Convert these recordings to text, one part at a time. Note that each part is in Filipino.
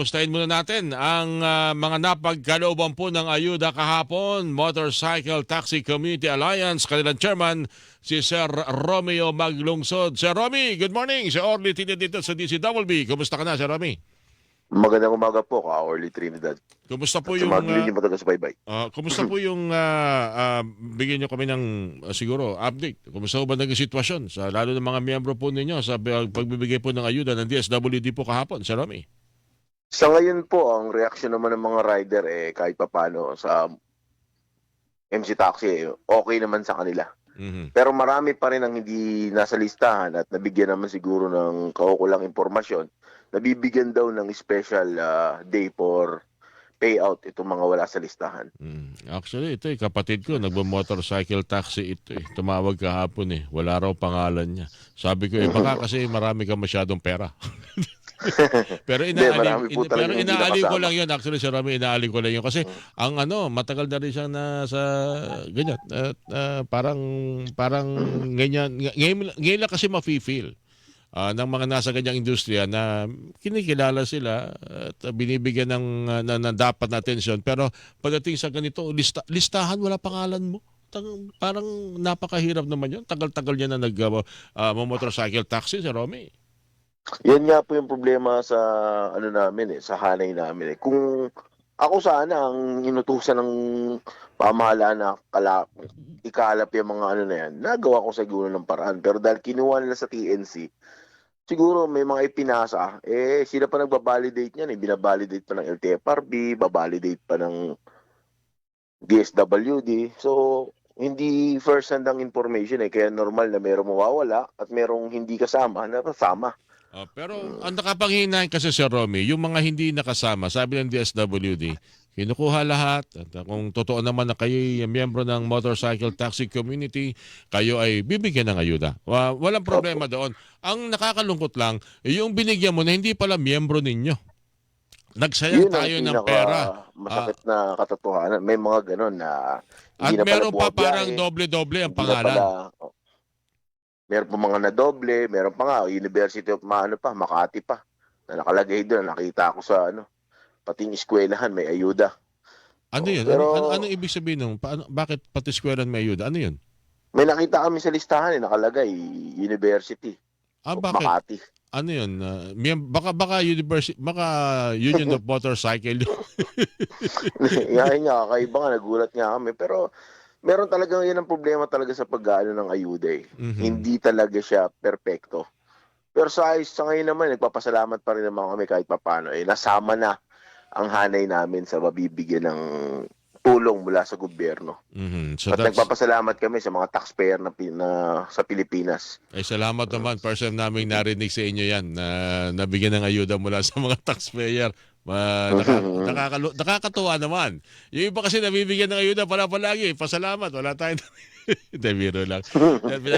Pustahin muna natin ang mga napagkalooban po ng ayuda kahapon, Motorcycle Taxi Community Alliance, kanilang chairman, si Sir Romeo Maglungsod. Sir Romy, good morning. Si Orly Tito dito sa DCWB. Kumusta ka na, Sir Romy? Magandang umaga po, Ka-Orly Trinidad. Kumusta At po sa yung mga lilim mo taga-subaybay. bigyan niyo kami ng siguro update. Kumusta po ba naging sitwasyon sa lalo ng mga miyembro po ninyo sa pagbibigay po ng ayuda ng DSWD po kahapon, Sir Romy? Sa ngayon po, ang reaksyon naman ng mga rider kahit papano sa MC Taxi, okay naman sa kanila. Mhm. Pero marami pa rin ang hindi nasa listahan at nabigyan naman siguro ng kaukulang impormasyon. Nabibigyan daw ng special day for payout itong mga wala sa listahan. Actually, ito kapatid ko, nagbo-motorcycle taxi ito Tumawag kahapon Wala raw pangalan niya. Sabi ko, baka kasi marami kang masyadong pera. Pero Hindi, marami po talaga hindi inaaliw ko nakasama. lang yun. Actually, Sir Rami, inaaliw ko lang yun. Kasi ang matagal na rin siyang nasa ganyan. At, parang ganyan. Ngayon lang kasi mafe-feel ng mga nasa ganyang industriya na kinikilala sila at binibigyan ng dapat na atensyon. Pero pagdating sa ganito, listahan, wala pangalan mo. Parang napakahirap naman yun. Tagal-tagal niya na motorcycle taxi, Sir Romy. Yan nga po yung problema sa ano namin sa hanay namin Kung ako sana ang inutusan ng pamahalaan na ikalap yung mga ano na yan, nagawa ko siguro ng paraan. Pero dahil kinuha nila sa TNC, siguro may mga ipinasa, sila pa nagbabalidate niyan binabalidate pa ng LTFRB, babalidate pa ng DSWD. So, hindi first-hand ang information kaya normal na merong mawawala at merong hindi kasama na kasama. Pero ang nakapanghinaan kasi, Sir Romy, yung mga hindi nakasama, sabi ng DSWD, kinukuha lahat. At kung totoo naman na kayo ay miyembro ng motorcycle taxi community, kayo ay bibigyan ng ayuda. Walang problema doon. Ang nakakalungkot lang, yung binigyan mo na hindi pala miyembro ninyo. Nagsayang Yun ang tayo ng pera. masakit na katotohanan. May mga ganun na At hindi na pala meron pa parang bumabiyahe, doble-doble ang hindi na pala, pangalan. meron pa mga nadoble, meron pa nga, University of Makati pa, na nakalagay doon, nakita ko sa pating eskwelahan, may ayuda. Ano yun? Pero ano ibig sabihin nung? Bakit pati eskwelahan may ayuda? Ano yun? may nakita kami sa listahan, nakalagay, University of Bakit? Makati. Ano yun? Baka university, baka Union of Motorcycle. Nga, kakaiba nga, nagulat nga kami. Pero meron talagang yan ang problema talaga sa pag-aano ng ayuda Mhm. Hindi talaga siya perpekto. Pero sa ngayon naman, nagpapasalamat pa rin naman kami kahit papano. Nasama na ang hanay namin sa mabibigyan ng tulong mula sa gobyerno. Mhm. So At nagpapasalamat kami sa mga taxpayer na sa Pilipinas. salamat naman. First time namin narinig sa inyo yan na nabigyan ng ayuda mula sa mga taxpayer. Nakakatuwa naman. Yung iba kasi nabibigyan ng ayuda palagi. Pasalamat. Wala tayong Hindi, biro lang.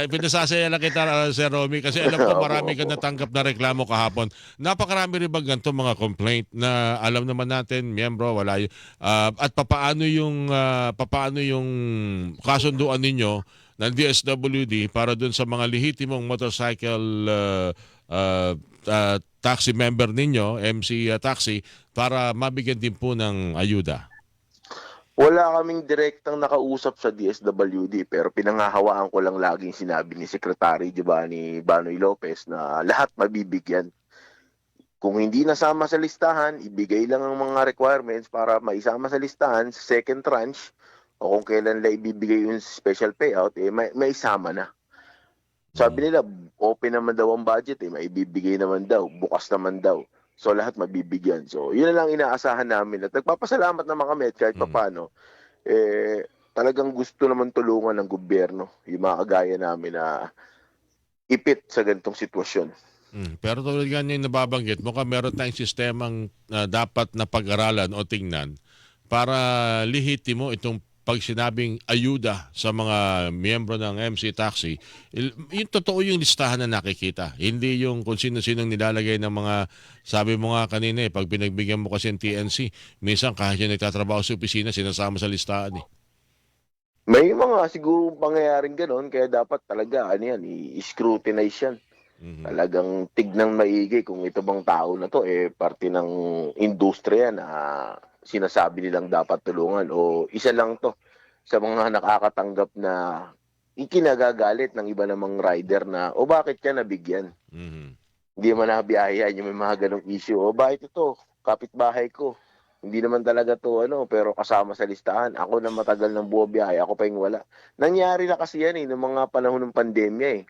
Pinasasaya lang kita, Sir Romy, kasi alam ko marami ka natanggap na reklamo kahapon. Napakarami rin ba ganito mga complaint na alam naman natin, miyembro, wala yun. At papaano yung kasunduan ninyo ng DSWD para dun sa mga lehitimong motorcycle taxi member ninyo, MC Taxi, para mabigyan din po ng ayuda? Wala kaming direktang nakausap sa DSWD pero pinangahawaan ko lang laging sinabi ni Secretary Giovanni Banoy Lopez na lahat mabibigyan. Kung hindi nasama sa listahan, ibigay lang ang mga requirements para maisama sa listahan sa second tranche o kung kailan lang ibibigay yung special payout, may isama na. Sabi nila, open naman daw ang budget, maibibigay naman daw, bukas naman daw. So lahat mabibigyan. So yun na lang inaasahan namin. At nagpapasalamat naman kami at kahit papano, talagang gusto naman tulungan ng gobyerno yung mga kagaya namin na ipit sa ganitong sitwasyon. Pero tulad nga yung nababanggit, mukhang meron tayong sistemang dapat na pag-aralan o tingnan para lihitimo itong pag sinabing ayuda sa mga miyembro ng MC Taxi, yung totoo yung listahan na nakikita. Hindi yung kung sino-sinong nilalagay ng mga, sabi mo nga kanina pag pinagbigyan mo kasi ng TNC, minsan kahit yung nagtatrabaho sa opisina, sinasama sa listahan May mga siguro pangyayaring gano'n, kaya dapat talaga, i-scrutinize yan. Mhm. Talagang tignan maigi kung ito bang tao na 'to, parte ng industriya na sinasabi nilang dapat tulungan o isa lang 'to sa mga nakakatanggap na ikinagagalit ng iba namang rider na, "O bakit ka nabigyan? Mhm. Hindi naman nabiyahehan." Yung may mga gano'ng issue, "O bakit ito, kapitbahay ko. Hindi naman talaga 'to ano, pero kasama sa listahan. Ako na matagal ng bumabiyahe, ako pa yung wala." Nangyari na kasi yan, nung mga panahon ng pandemya,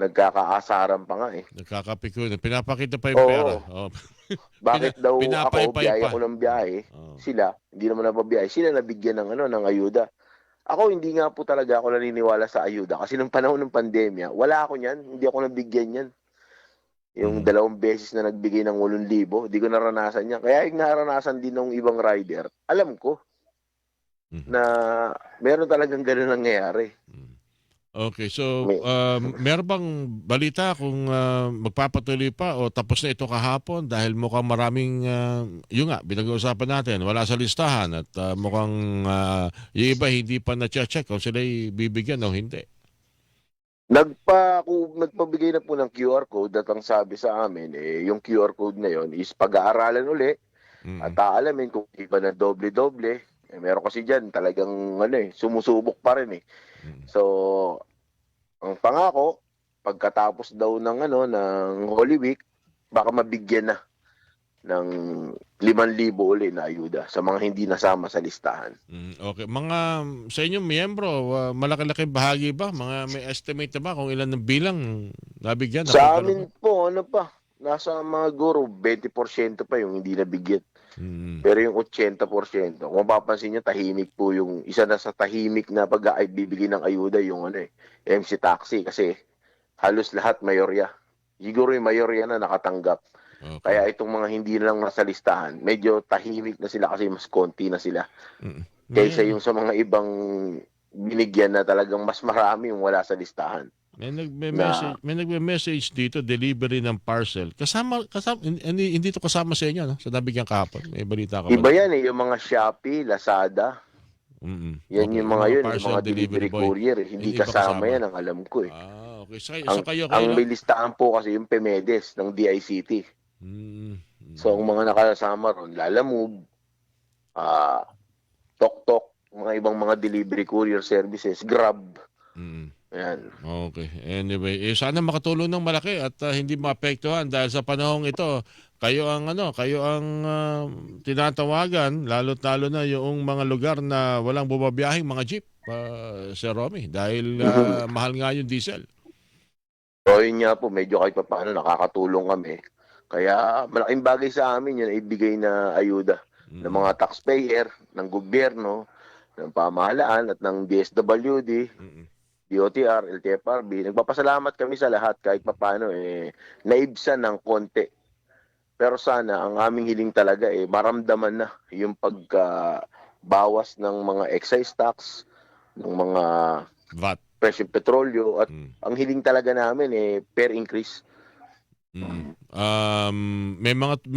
Nagkakaasaran pa nga, eh. Nagkakapiko na pinapakita pa yung pera. Oo, Oh. bakit daw ako Pinapaypay biyahe pa. ako ng biyahe, Oo. sila hindi naman napabiyahe, sila nabigyan ng ano, ng ayuda. Ako hindi nga po talaga ako naniniwala sa ayuda kasi nung panahon ng pandemya, wala ako niyan, hindi ako nabigyan niyan. Yung Mhm. 2 beses na nagbigay ng 8,000, di ko naranasan yan. Kaya yung naranasan din ng ibang rider, alam ko Mhm. na meron talagang gano'n nangyayari. Mm. Okay, so May meron bang balita kung magpapatuloy pa o tapos na ito kahapon dahil mukhang maraming yun nga pinag-uusapan natin wala sa listahan at mukhang yung iba hindi pa na-check kung sila bibigyan o hindi. nagpabigay na po ng QR code at ang sabi sa amin, yung QR code na yon is pag-aaralan uli at Mm. aalamin kung di ba na doble-doble. Meron kasi diyan talagang ano, sumusubok pa rin, eh. Mm. So, ang pangako, pagkatapos daw ng ano, ng Holy Week, baka mabigyan na ng 5,000 uli na ayuda sa mga hindi nasama sa listahan. Okay, mga sa inyong miyembro malaki-laki bahagi ba mga may estimate na ba kung ilan ng bilang nabigyan na Sa pagkano ba? amin po, ano pa, nasa mga guro 20% pa yung hindi nabigyan. Mm. Pero yung 80%, kung mapapansin niyo, tahimik po yung isa na sa tahimik na bibigay ng ayuda yung ano, MC Taxi kasi halos lahat mayorya. Siguro yung mayorya na nakatanggap. Okay. Kaya itong mga hindi na lang nasa listahan, medyo tahimik na sila kasi mas konti na sila. Mm. Kaysa May yung sa mga ibang binigyan na talagang mas marami yung wala sa listahan. Na may nagme-message dito delivery ng parcel. Kasama hindi to kasama sa inyo no? Sa nabigyan kahapon. May balita ka ba iba doon? yan, yung mga Shopee, Lazada, Mm. yan Okay, yung yung mga mga yun, yung parcel mga delivery delivery boy. courier. Hindi Hindi ba kasama kasama? yan ang alam ko, eh. Okay. So Ang kayo may lang. listahan po kasi yung PEMEDES ng DICT. Mm. So, ang Mm. mga nakasama ron, Lalamove, ah, Tok, mga ibang mga delivery courier services, Grab, Mm. ayan. Okay. Anyway, sana makatulong ng malaki at hindi maapektuhan dahil sa panahong ito, kayo ang tinatawagan lalo't-lalo na yung mga lugar na walang bumabiyaheng mga jeep, Sir Romy, dahil Mhm. mahal nga yung diesel. So, yun nga po, medyo kahit papaano nakakatulong kami. Kaya malaking bagay sa amin yun, ibigay na ayuda ng Mm. mga taxpayer, ng gobyerno, ng pamahalaan at ng DSWD, Mm. DOTR, LTFRB. Nagpapasalamat kami sa lahat kahit papaano naibsan ng konti. Pero sana ang aming hiling talaga maramdaman na yung pagbawas ng mga excise tax, ng mga VAT. presyong petrolyo at Mm. ang hiling talaga namin per increase. Mm. May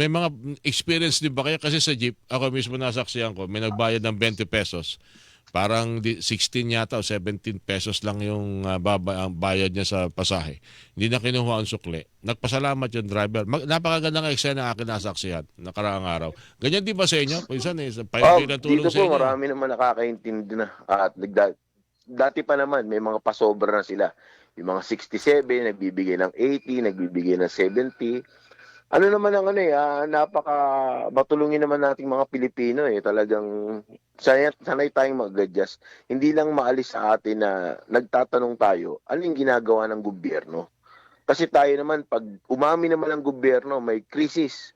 mga experience din ba kayo kasi sa jeep, ako mismo nasaksihan ko, may nagbayad ng 20 pesos. Parang 16 yata o 17 pesos lang yung ang bayad niya sa pasahe. Hindi na kinuha ang sukli. Nagpasalamat yung driver. Napakagandang eksena akin nasaksihan nakaraang araw. Ganyan din ba sa inyo? Minsan bilang tulong Dito sa po inyo. marami naman nakakaintindi na at dati pa naman may mga pasobra na sila. Yung mga 67, nagbibigay ng 80, nagbibigay ng 70. Ano naman ang napaka matulungin naman nating mga Pilipino talagang sanay tayong mag-adjust. Hindi lang maalis sa atin na nagtatanong tayo, ano yung ginagawa ng gobyerno? Kasi tayo naman, pag umami naman ang gobyerno, may krisis.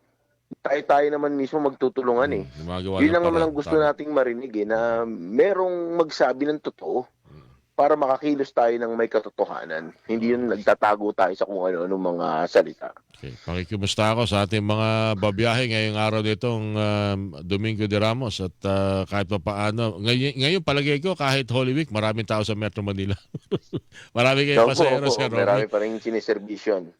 Tayo naman mismo magtutulungan, eh. Gumagawa Yun ng lang naman paraan. ang gusto Tama. nating marinig, na merong magsabi ng totoo Mm. para makakilos tayo ng may katotohanan. Hindi Oo. yun nagtatago tayo sa kung ano-ano mga salita. Okay. Pakikimusta ako sa ating mga babiyahe ngayong araw nitong Domingo de Ramos at kahit pa paano. Ngayon palagay ko kahit Holy Week maraming tao sa Metro Manila. Marami kayong pasahero, Sir Romy. Marami pa rin siniservisyon.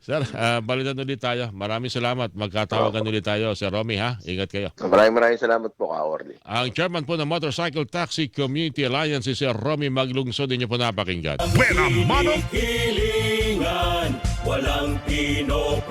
Sir, balitan ulit tayo. Maraming salamat. Magkatawagan ulit tayo, Sir Romy, ha? Ingat kayo. Maraming salamat po, Ka-Orly. Ang chairman po ng Motorcycle Taxi Community Alliance, si Sir Romy Maglungsod, ninyo po napakinggan. Buena mano. tulungan, walang pino